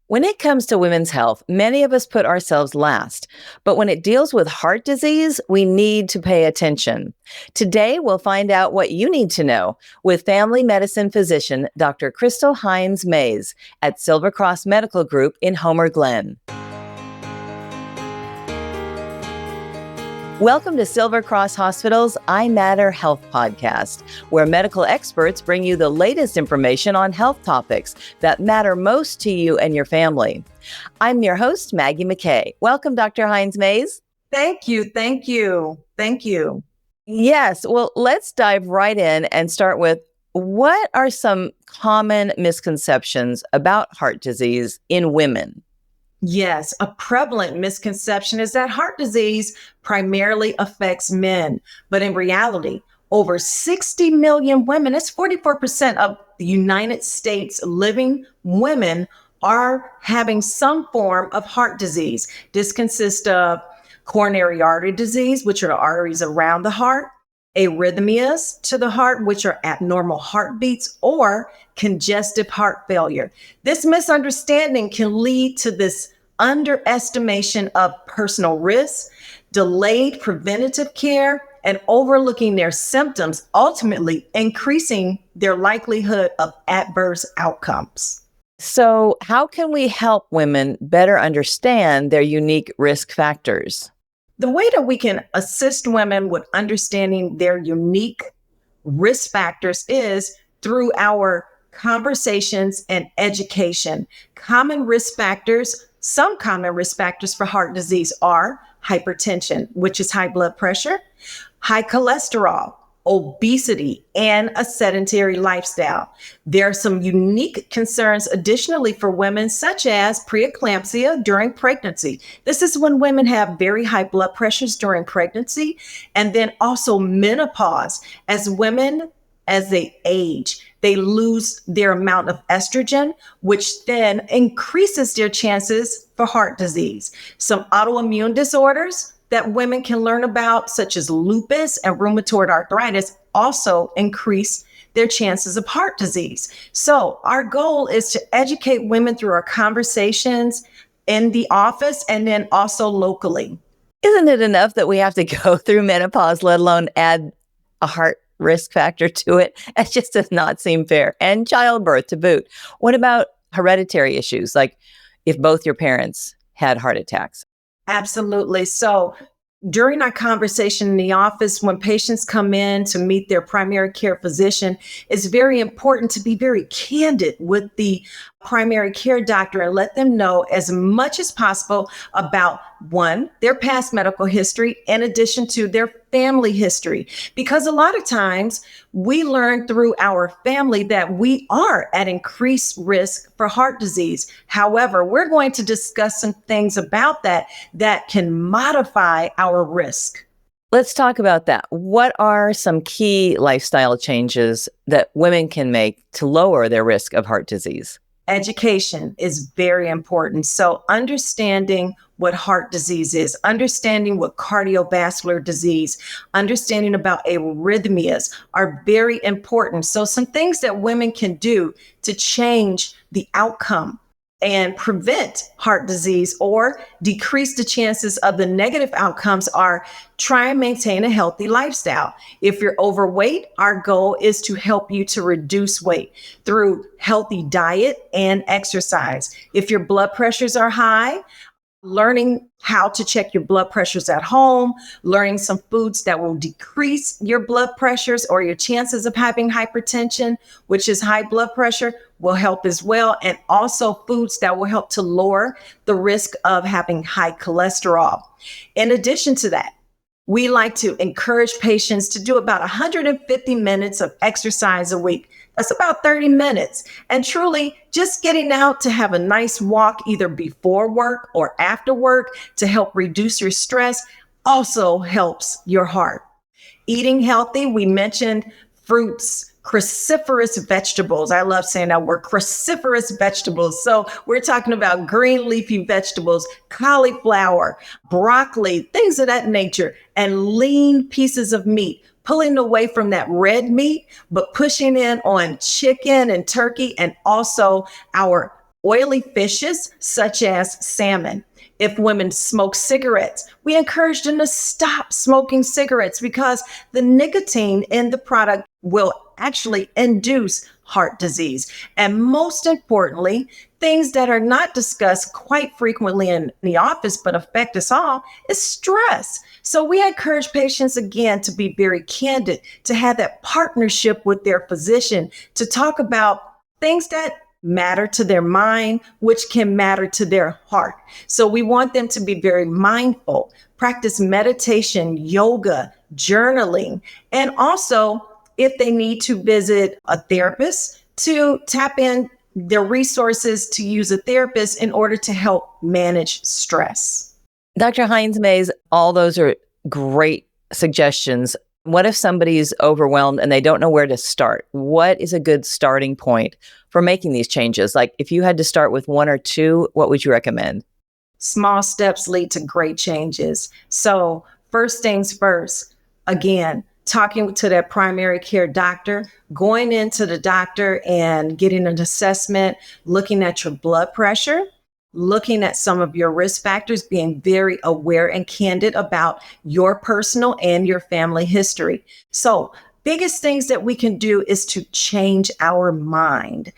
When it comes to women's health, many of us put ourselves last. But when it deals with heart disease, we need to pay attention. Today, we'll find out what you need to know with family medicine physician Dr. Crystal Hines-Mays at Silver Cross Medical Group in Homer Glen. Welcome to Silver Cross Hospital's iMatter Health Podcast, where medical experts bring you the latest information on health topics that matter most to you and your family. I'm your host, Maggie McKay. Welcome, Dr. Hines-Mays. Thank you. Yes, well, let's dive right in and start with what are some common misconceptions about heart disease in women? Yes, a prevalent misconception is that heart disease primarily affects men. But in reality, over 60 million women, that's 44% of the United States living women, are having some form of heart disease. This consists of coronary artery disease, which are the arteries around the heart, arrhythmias to the heart, which are abnormal heartbeats, or congestive heart failure. This misunderstanding can lead to this underestimation of personal risk, delayed preventative care, and overlooking their symptoms, ultimately increasing their likelihood of adverse outcomes. So, how can we help women better understand their unique risk factors? The way that we can assist women with understanding their unique risk factors is through our conversations and education. Some common risk factors for heart disease are hypertension, which is high blood pressure, high cholesterol, obesity, and a sedentary lifestyle. There are some unique concerns additionally for women, such as preeclampsia during pregnancy. This is when women have very high blood pressures during pregnancy, and then also menopause. As they age, they lose their amount of estrogen, which then increases their chances for heart disease. Some autoimmune disorders that women can learn about, such as lupus and rheumatoid arthritis, also increase their chances of heart disease. So our goal is to educate women through our conversations in the office and then also locally. Isn't it enough that we have to go through menopause, let alone add a heart risk factor to it? It just does not seem fair. And childbirth to boot. What about hereditary issues, like if both your parents had heart attacks? Absolutely. So during our conversation in the office, when patients come in to meet their primary care physician, it's very important to be very candid with the primary care doctor and let them know as much as possible about, one, their past medical history, in addition to their family history. Because a lot of times we learn through our family that we are at increased risk for heart disease. However, we're going to discuss some things about that can modify our risk. Let's talk about that. What are some key lifestyle changes that women can make to lower their risk of heart disease? Education is very important. So understanding what heart disease is, understanding what cardiovascular disease, understanding about arrhythmias are very important. So some things that women can do to change the outcome and prevent heart disease or decrease the chances of the negative outcomes are try and maintain a healthy lifestyle. If you're overweight, our goal is to help you to reduce weight through healthy diet and exercise. If your blood pressures are high, learning how to check your blood pressures at home, learning some foods that will decrease your blood pressures or your chances of having hypertension, which is high blood pressure, will help as well. And also foods that will help to lower the risk of having high cholesterol. In addition to that, we like to encourage patients to do about 150 minutes of exercise a week. That's about 30 minutes. And truly just getting out to have a nice walk either before work or after work to help reduce your stress also helps your heart. Eating healthy, we mentioned fruits, cruciferous vegetables. I love saying that word, cruciferous vegetables. So we're talking about green leafy vegetables, cauliflower, broccoli, things of that nature, and lean pieces of meat. Pulling away from that red meat, but pushing in on chicken and turkey and also our Oily fishes, such as salmon. If women smoke cigarettes, we encourage them to stop smoking cigarettes because the nicotine in the product will actually induce heart disease. And most importantly, things that are not discussed quite frequently in the office but affect us all is stress. So we encourage patients again to be very candid, to have that partnership with their physician, to talk about things that matter to their mind, which can matter to their heart. So we want them to be very mindful, practice meditation, yoga, journaling, and also if they need to visit a therapist, to tap in their resources to use a therapist in order to help manage stress. Dr. Hines-Mays, all those are great suggestions. What if somebody's overwhelmed and they don't know where to start? What is a good starting point for making these changes? Like if you had to start with one or two, what would you recommend? Small steps lead to great changes. So first things first, again, talking to that primary care doctor, going into the doctor and getting an assessment, looking at your blood pressure, looking at some of your risk factors, being very aware and candid about your personal and your family history. So biggest things that we can do is to change our mind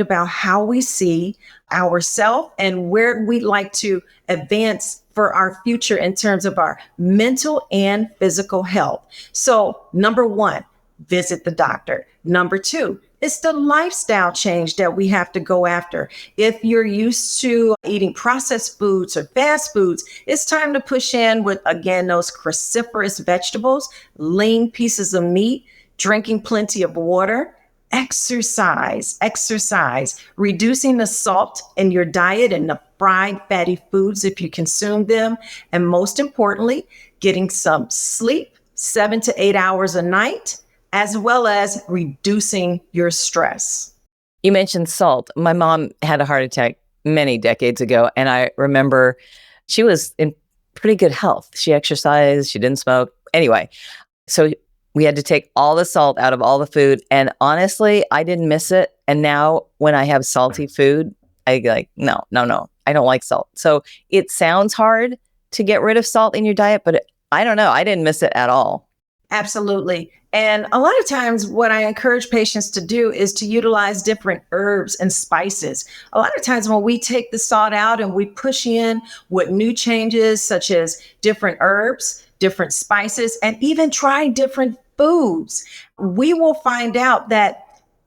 about how we see ourselves and where we'd like to advance for our future in terms of our mental and physical health. So number one, visit the doctor. Number two, it's the lifestyle change that we have to go after. If you're used to eating processed foods or fast foods, it's time to push in with, again, those cruciferous vegetables, lean pieces of meat, drinking plenty of water, exercise, reducing the salt in your diet and the fried fatty foods if you consume them. And most importantly, getting some sleep, 7 to 8 hours a night, as well as reducing your stress. You mentioned salt. My mom had a heart attack many decades ago, and I remember she was in pretty good health. She exercised, she didn't smoke. Anyway, so we had to take all the salt out of all the food, and honestly, I didn't miss it. And now when I have salty food, I like, no, I don't like salt. So it sounds hard to get rid of salt in your diet, but I don't know. I didn't miss it at all. Absolutely. And a lot of times what I encourage patients to do is to utilize different herbs and spices. A lot of times when we take the salt out and we push in with new changes, such as different herbs, different spices, and even try different foods, we will find out that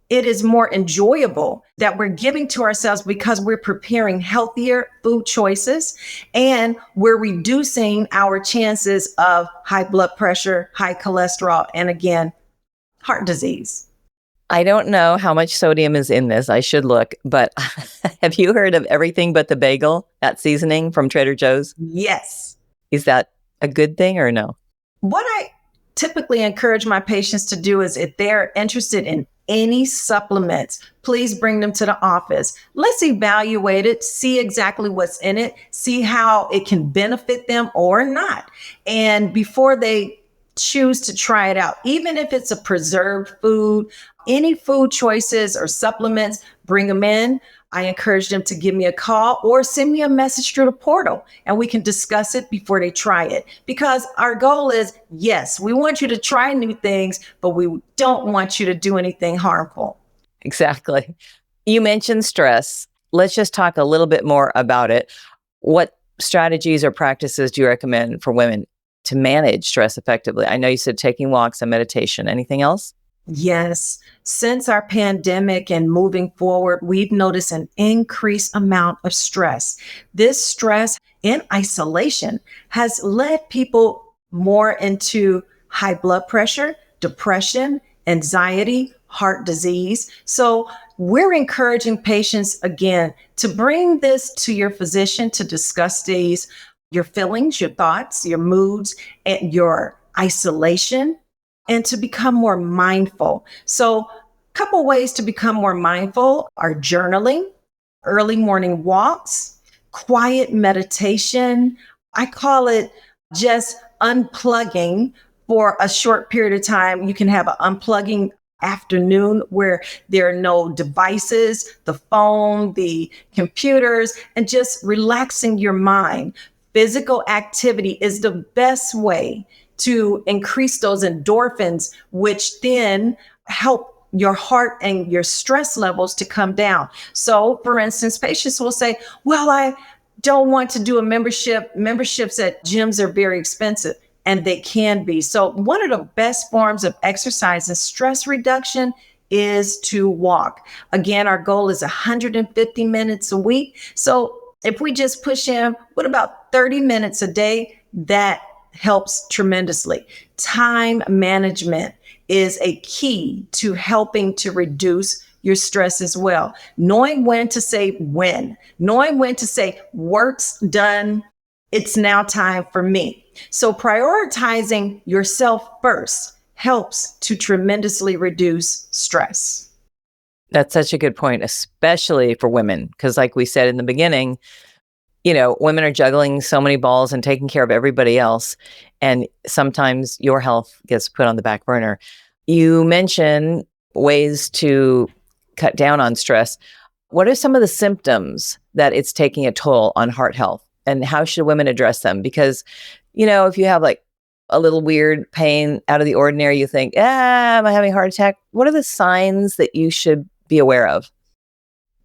it is more enjoyable, that we're giving to ourselves because we're preparing healthier food choices and we're reducing our chances of high blood pressure, high cholesterol, and again, heart disease. I don't know how much sodium is in this. I should look, but have you heard of everything but the bagel, that seasoning from Trader Joe's? Yes. Is that a good thing or no? What I typically encourage my patients to do is if they're interested in any supplements, please bring them to the office. Let's evaluate it, see exactly what's in it, see how it can benefit them or not. And before they choose to try it out, even if it's a preserved food, any food choices or supplements, bring them in. I encourage them to give me a call or send me a message through the portal and we can discuss it before they try it. Because our goal is, yes, we want you to try new things, but we don't want you to do anything harmful. Exactly. You mentioned stress. Let's just talk a little bit more about it. What strategies or practices do you recommend for women to manage stress effectively? I know you said taking walks and meditation. Anything else? Yes. Since our pandemic and moving forward, we've noticed an increased amount of stress. This stress in isolation has led people more into high blood pressure, depression, anxiety, heart disease. So we're encouraging patients again to bring this to your physician to discuss these, your feelings, your thoughts, your moods, and your isolation, and to become more mindful. So a couple ways to become more mindful are journaling, early morning walks, quiet meditation. I call it just unplugging for a short period of time. You can have an unplugging afternoon where there are no devices, the phone, the computers, and just relaxing your mind. Physical activity is the best way to increase those endorphins, which then help your heart and your stress levels to come down. So, for instance, patients will say, well, I don't want to do a membership. Memberships at gyms are very expensive, and they can be. So, one of the best forms of exercise and stress reduction is to walk. Again, our goal is 150 minutes a week. So, if we just push in, what about 30 minutes a day? That helps tremendously. Time management is a key to helping to reduce your stress as well. Knowing when to say when, knowing when to say work's done, it's now time for me. So prioritizing yourself first helps to tremendously reduce stress. That's such a good point, especially for women, because like we said in the beginning, women are juggling so many balls and taking care of everybody else. And sometimes your health gets put on the back burner. You mentioned ways to cut down on stress. What are some of the symptoms that it's taking a toll on heart health, and how should women address them? Because, if you have like a little weird pain out of the ordinary, you think, am I having a heart attack? What are the signs that you should be aware of?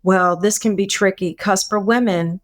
Well, this can be tricky because for women,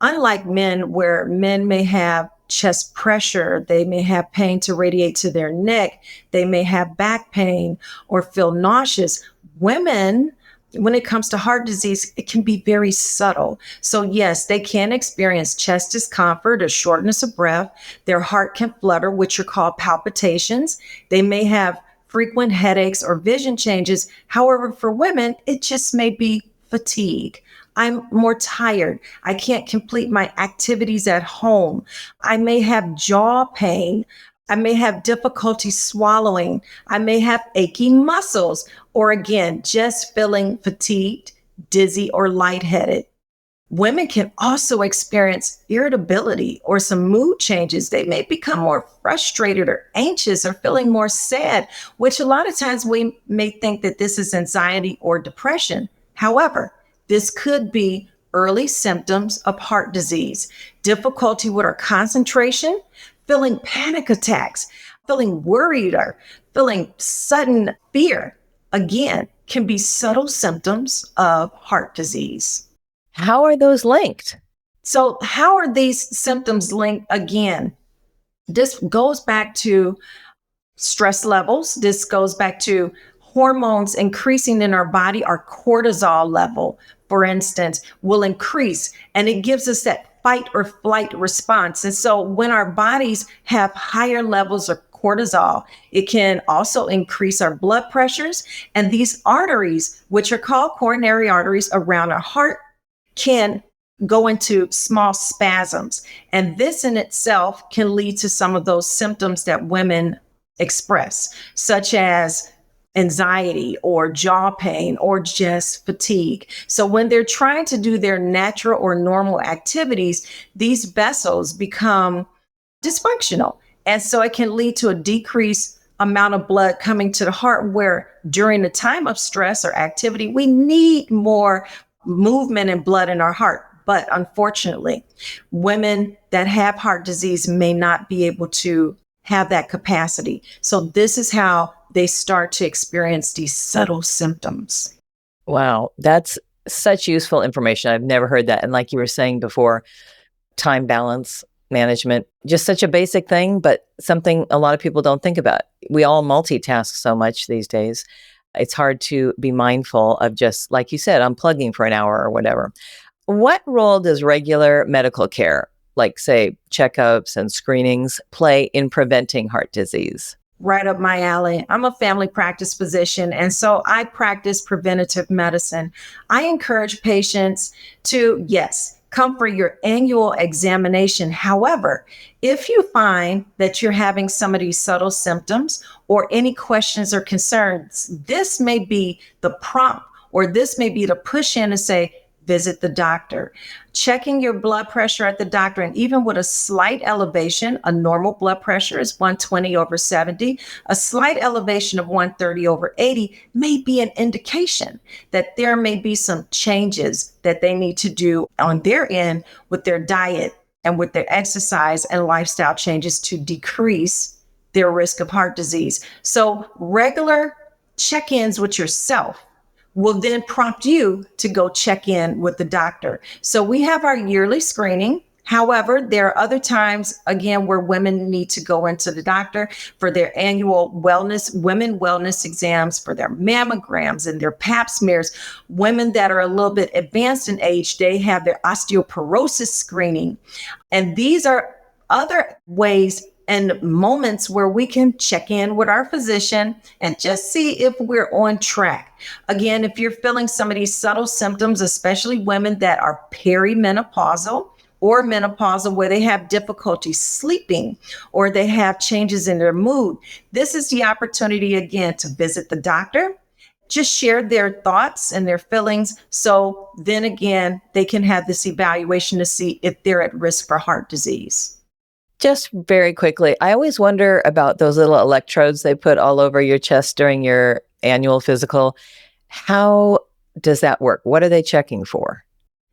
unlike men, where men may have chest pressure, they may have pain to radiate to their neck, they may have back pain or feel nauseous. Women, when it comes to heart disease, it can be very subtle. So yes, they can experience chest discomfort or shortness of breath. Their heart can flutter, which are called palpitations. They may have frequent headaches or vision changes. However, for women, it just may be fatigue. I'm more tired. I can't complete my activities at home. I may have jaw pain. I may have difficulty swallowing. I may have achy muscles, or again, just feeling fatigued, dizzy, or lightheaded. Women can also experience irritability or some mood changes. They may become more frustrated or anxious or feeling more sad, which a lot of times we may think that this is anxiety or depression. However, this could be early symptoms of heart disease, difficulty with our concentration, feeling panic attacks, feeling worried, or feeling sudden fear. Again, can be subtle symptoms of heart disease. How are those linked? So, how are these symptoms linked? Again, this goes back to stress levels. This goes back to hormones increasing in our body. Our cortisol level, for instance, will increase, and it gives us that fight or flight response. And so when our bodies have higher levels of cortisol, it can also increase our blood pressures. And these arteries, which are called coronary arteries around our heart, can go into small spasms. And this in itself can lead to some of those symptoms that women express, such as anxiety or jaw pain or just fatigue. So when they're trying to do their natural or normal activities, these vessels become dysfunctional. And so it can lead to a decreased amount of blood coming to the heart, where during the time of stress or activity, we need more movement and blood in our heart. But unfortunately, women that have heart disease may not be able to have that capacity. So this is how they start to experience these subtle symptoms. Wow, that's such useful information. I've never heard that. And like you were saying before, time balance management, just such a basic thing, but something a lot of people don't think about. We all multitask so much these days. It's hard to be mindful of, just like you said, unplugging for an hour or whatever. What role does regular medical care, like say checkups and screenings, play in preventing heart disease? Right up my alley. I'm a family practice physician, and so I practice preventative medicine. I encourage patients to, yes, come for your annual examination. However, if you find that you're having some of these subtle symptoms or any questions or concerns, this may be the prompt, or this may be the push in to say, visit the doctor. Checking your blood pressure at the doctor, and even with a slight elevation, a normal blood pressure is 120/70. A slight elevation of 130/80 may be an indication that there may be some changes that they need to do on their end with their diet and with their exercise and lifestyle changes to decrease their risk of heart disease. So regular check-ins with yourself will then prompt you to go check in with the doctor. So we have our yearly screening. However, there are other times, again, where women need to go into the doctor for their annual women wellness exams, for their mammograms and their pap smears. Women that are a little bit advanced in age, they have their osteoporosis screening. And these are other ways and moments where we can check in with our physician and just see if we're on track. Again, if you're feeling some of these subtle symptoms, especially women that are perimenopausal or menopausal, where they have difficulty sleeping or they have changes in their mood, this is the opportunity again to visit the doctor, just share their thoughts and their feelings. So then again, they can have this evaluation to see if they're at risk for heart disease. Just very quickly, I always wonder about those little electrodes they put all over your chest during your annual physical. How does that work? What are they checking for?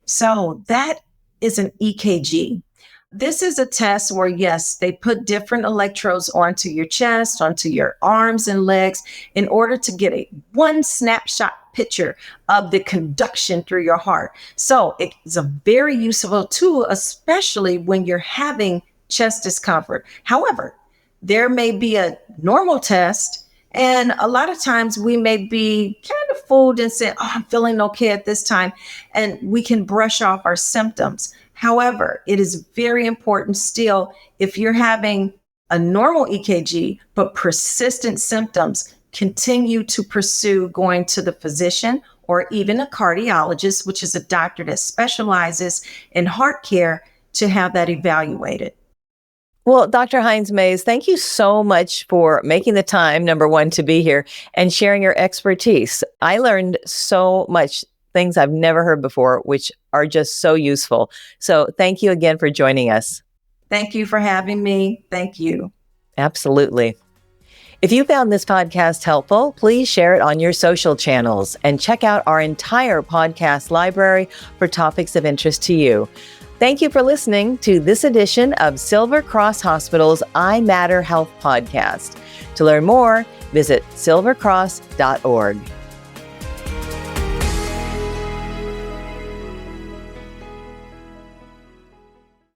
So that is an EKG. This is a test where, yes, they put different electrodes onto your chest, onto your arms and legs in order to get a one snapshot picture of the conduction through your heart. So it's a very useful tool, especially when you're having chest discomfort. However, there may be a normal test, and a lot of times we may be kind of fooled and say, oh, I'm feeling okay at this time, and we can brush off our symptoms. However, it is very important still, if you're having a normal EKG, but persistent symptoms, continue to pursue going to the physician or even a cardiologist, which is a doctor that specializes in heart care, to have that evaluated. Well, Dr. Hines-Mays, thank you so much for making the time, number one, to be here and sharing your expertise. I learned so much, things I've never heard before, which are just so useful. So thank you again for joining us. Thank you for having me. Thank you. Absolutely. If you found this podcast helpful, please share it on your social channels and check out our entire podcast library for topics of interest to you. Thank you for listening to this edition of Silver Cross Hospital's iMatter Health Podcast. To learn more, visit silvercross.org.